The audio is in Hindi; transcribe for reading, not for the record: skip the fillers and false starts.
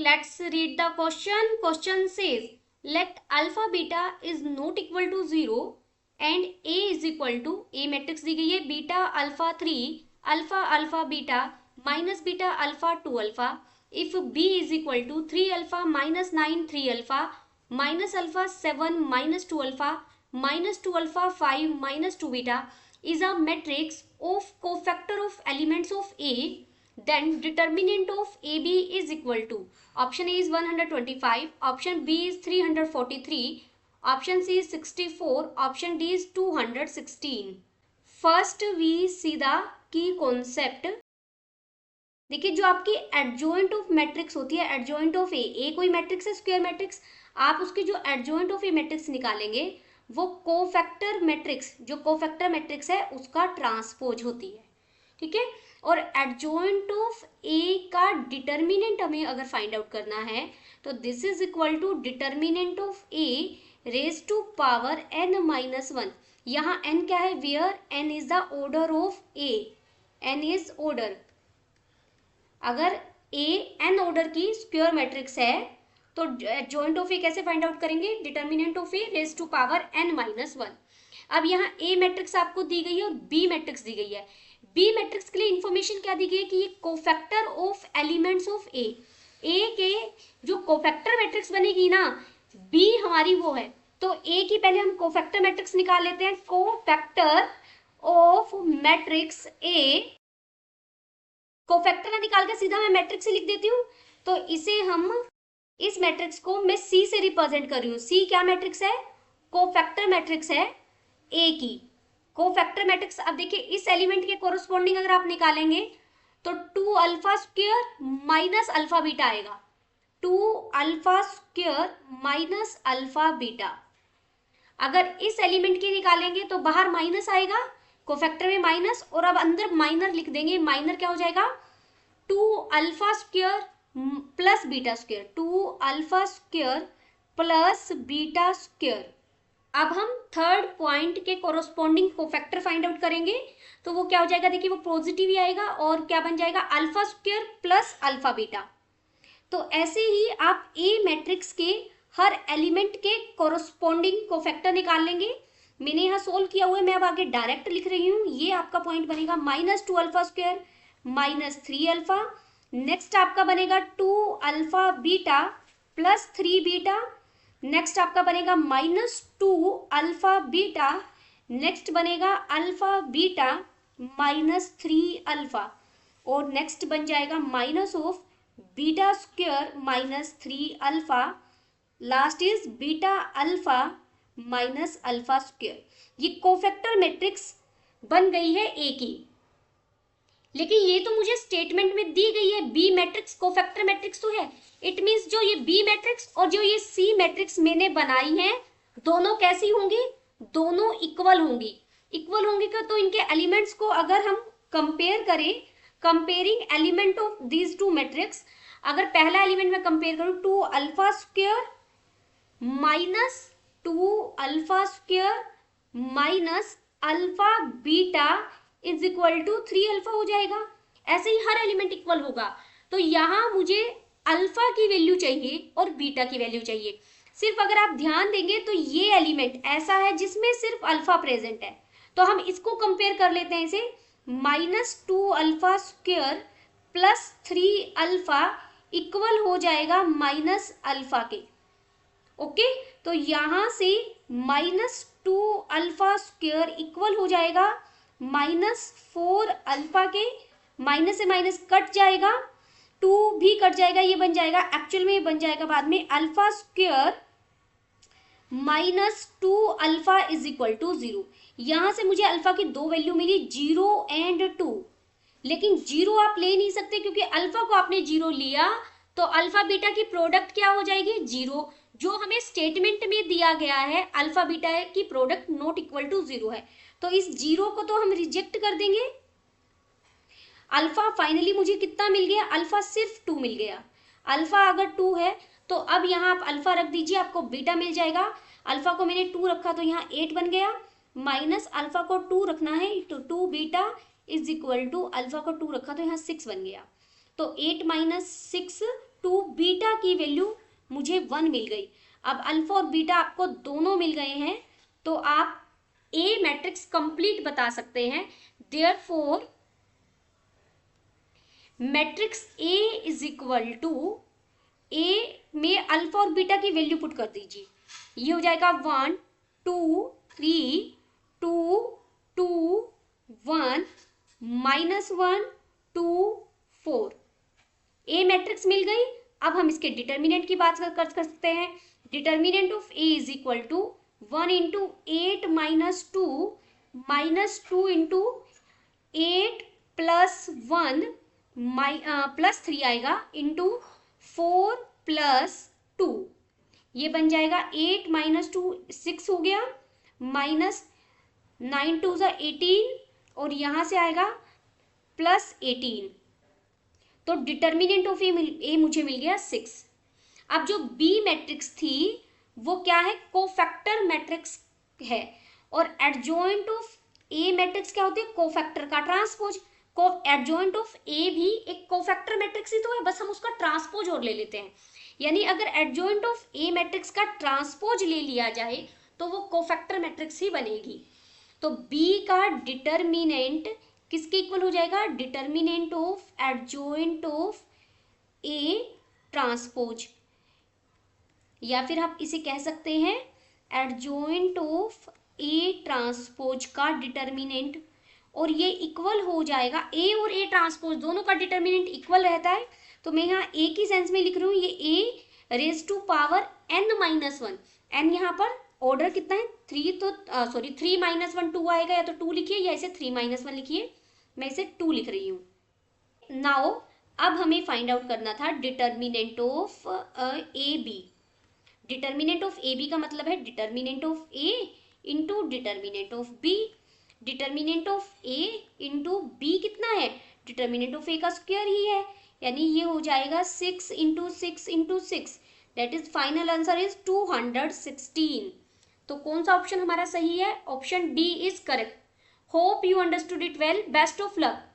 let's read the question. Question says, let alpha beta is not equal to 0 and A is equal to, A matrix दी गई है, beta alpha 3 alpha alpha beta minus beta alpha 2 alpha, if B is equal to 3 alpha minus 9 3 alpha minus alpha 7 minus 2 alpha minus 2 alpha 5 minus 2 beta is a matrix of cofactor of elements of A, then determinant of AB is equal to, option A is 125, option B is 343, option C is 64, option D is 216. First we see the key concept. देखिए जो आपकी एडजॉइंट ऑफ मैट्रिक्स होती है, एडजॉइंट ऑफ ए कोई मैट्रिक्स है स्क्वायर मैट्रिक्स, आप उसकी जो एडजॉइंट ऑफ ए मैट्रिक्स निकालेंगे वो कोफैक्टर मैट्रिक्स, जो कोफैक्टर मैट्रिक्स है उसका ट्रांसपोज होती है, ठीक है। और एडजॉइंट ऑफ ए का डिटर्मिनेंट हमें अगर फाइंड आउट करना है तो this is equal to determinant of A raise to power n minus 1। यहाँ n क्या है, where n is the order of A, n is order. अगर a n ऑर्डर की स्क्वायर मैट्रिक्स है तो एडजॉइंट ऑफ ए कैसे फाइंड आउट करेंगे, determinant of A raise to power n minus 1। अब यहाँ a मैट्रिक्स आपको दी गई है और b मैट्रिक्स दी गई है। b मैट्रिक्स के लिए इंफॉर्मेशन क्या दी गई है कि ये cofactor of elements of a के जो कोफैक्टर मैट्रिक्स बनेगी ना, b हमारी वो है, तो a की पहले हम कोफैक्टर मैट्रिक्स निकाल लेते हैं। Cofactor of matrix a, cofactor का निकाल के सीधा मैं मैट्रिक्स से लिख देती हूँ, तो इसे हम, इस मैट्रिक्स को मैं C से रिप्रेजेंट कर रही हूँ। C क्या मैट्रिक्स है, कोफैक्टर मैट्रिक्स है A की, कोफैक्टर मैट्रिक्स। अब देखिए इस एलिमेंट के कोरोस्पोंडिंग अगर आप निकालेंगे तो 2 alpha square minus alpha beta आएगा, 2 alpha square minus alpha beta. अगर इस एलिमेंट के निकालेंगे तो बाहर माइनस आएगा, कोफैक्टर में माइनस, और अब अंदर माइनर लिख देंगे, माइनर क्या हो जाएगा, 2 alpha square plus beta square, 2 alpha square plus beta square. अब हम थर्ड पॉइंट के कोरोस्पोंडिंग कोफैक्टर फाइंड आउट करेंगे तो वो क्या हो जाएगा, देखिए वो पॉजिटिव ही आएगा और क्या बन जाएगा, alpha square plus alpha beta. तो ऐसे ही आप ए मैट्रिक्स के हर एलिमेंट के कोरोस्पोंडिंग कोफैक्टर निकाल लेंगे। मैंने यहाँ सोल्व किया हुआ है, मैं अब आगे डायरेक्ट लिख रही हूँ। ये आपका पॉइंट बनेगा minus 2 alpha square minus 3 alpha, next आपका बनेगा 2 alpha beta plus 3 beta, next आपका बनेगा माइनस 2 अल्फा बीटा, नेक्स्ट बनेगा अल्फा बीटा माइनस 3 अल्फा, और नेक्स्ट बन जाएगा minus of beta square minus 3 alpha, last is beta alpha minus alpha square. ये कोफैक्टर मैट्रिक्स बन गई है ए की, लेकिन ये तो मुझे स्टेटमेंट में दी गई है, बी मैट्रिक्स कोफैक्टर मैट्रिक्स तो है। इट मीन्स जो ये बी मैट्रिक्स और जो ये सी मैट्रिक्स मैंने बनाई है दोनों कैसी होंगी, दोनों इक्वल होंगी। इक्वल होंगी का तो इनके एलिमेंट्स को अगर हम कंपेयर करें, comparing element of these two matrix, अगर पहला एलिमेंट में कंपेयर करूं 2 alpha square minus 2 alpha square minus alpha beta is equal to 3 alpha हो जाएगा। ऐसे ही हर एलिमेंट इक्वल होगा। तो यहाँ मुझे अल्फा की वैल्यू चाहिए और बीटा की वैल्यू चाहिए। सिर्फ अगर आप ध्यान देंगे तो ये एलिमेंट ऐसा है जिसमें सिर्फ अल्फा प्रेजेंट है, तो हम इसको कंपेयर कर लेते हैं इसे, minus 2 alpha square plus 3 alpha equal हो जाएगा माइनस अल्फा के। ओके, तो यहाँ से माइनस 2 अल्फा स्क्वायर इक्वल हो जाएगा माइनस 4 अल्फा के, माइनस से माइनस कट जाएगा, 2 भी कट जाएगा, ये बन जाएगा, एक्चुअल में ये बन जाएगा बाद में alpha square minus 2 alpha is equal to 0। यहां से मुझे अल्फा की दो वैल्यू मिली, 0 एंड 2, लेकिन 0 आप ले नहीं सकते क्योंकि अल्फा को आपने 0 लिया तो अल्फा बीटा की प्रोडक्ट क्या हो जाएगी, 0। जो हमें स्टेटमेंट में दिया गया है अल्फा बीटा की प्रोडक्ट नॉट इक्वल टू 0 है, तो इस 0 को तो हम रिजेक्ट कर देंगे। अल्फा फाइनली मुझे कितना मिल गया, अल्फा सिर्फ 2 मिल गया। अल्फा अगर 2 है तो अब यहाँ आप अल्फा रख दीजिए, आपको बीटा मिल जाएगा। अल्फा को मैंने 2 रखा तो यहाँ 8 बन गया, माइनस अल्फा को 2 रखना है तो 2 beta is equal to alpha को 2 रखा तो यहाँ 6 बन गया। तो 8 माइनस 6 टू बीटा की वैल्यू मुझे 1 मिल गई। अब अल्फा और बीटा आपको दोनों मिल गए हैं, तो आप ए मैट्रिक्स कंप्लीट बता सकते हैं। Therefore matrix A is equal to, A में अल्फा और बीटा की वैल्यू पुट कर दीजिए। ये हो जाएगा 1 2 3 2 2 1 -1 2 4। ए मैट्रिक्स मिल गई। अब हम इसके डिटर्मिनेंट की बात कर सकते हैं। Determinant of A is equal to 1 into 8 -2 -2 into 8 plus 1 plus 3 आएगा इंटू 4 प्लस 2। ये बन जाएगा 8 -2 6 हो गया, माइनस 9 2 18 और यहां से आएगा प्लस 18। तो डिटर्मिनेंट ऑफ ए मुझे मिल गया 6। अब जो बी मैट्रिक्स थी वो क्या है, कोफैक्टर मैट्रिक्स है। और एडजॉइंट ऑफ ए मैट्रिक्स क्या होती है, कोफैक्टर का ट्रांसपोज। एडजॉइंट ऑफ ए भी एक कोफैक्टर मैट्रिक्स ही तो है, बस हम उसका ट्रांसपोज और ले लेते हैं। यानी अगर एडजॉइंट ऑफ ए मैट्रिक्स का ट्रांसपोज ले लिया जाए तो वो कोफैक्टर मैट्रिक्स ही बनेगी। तो बी का डिटर्मिनेंट किसके इक्वल हो जाएगा, determinant of adjoint of A transpose, या फिर आप इसे कह सकते हैं एडजॉइंट ऑफ ए ट्रांसपोज का डिटर्मिनेंट। और ये इक्वल हो जाएगा, ए और ए ट्रांसपोज दोनों का डिटर्मिनेंट इक्वल रहता है। तो मैं यहाँ ए की सेंस में लिख रही हूँ, ये A raise to power n-1। n यहाँ पर ऑर्डर कितना है 3, तो सॉरी 3 -1 2 आएगा, या तो 2 लिखिए या इसे 3 -1 लिखिए। मैं इसे 2 लिख रही हूँ। नाउ अब हमें फाइंड आउट करना था determinant of A B. Determinant of A B का मतलब है determinant of A into determinant of B. Determinant of A into B कितना है, डिटर्मिनेंट ऑफ ए का स्क्वायर ही है, यानी ये हो जाएगा 6 into 6 into 6, that is final answer is 216। तो कौन सा ऑप्शन हमारा सही है, option D is correct. Hope you understood it well, best of luck.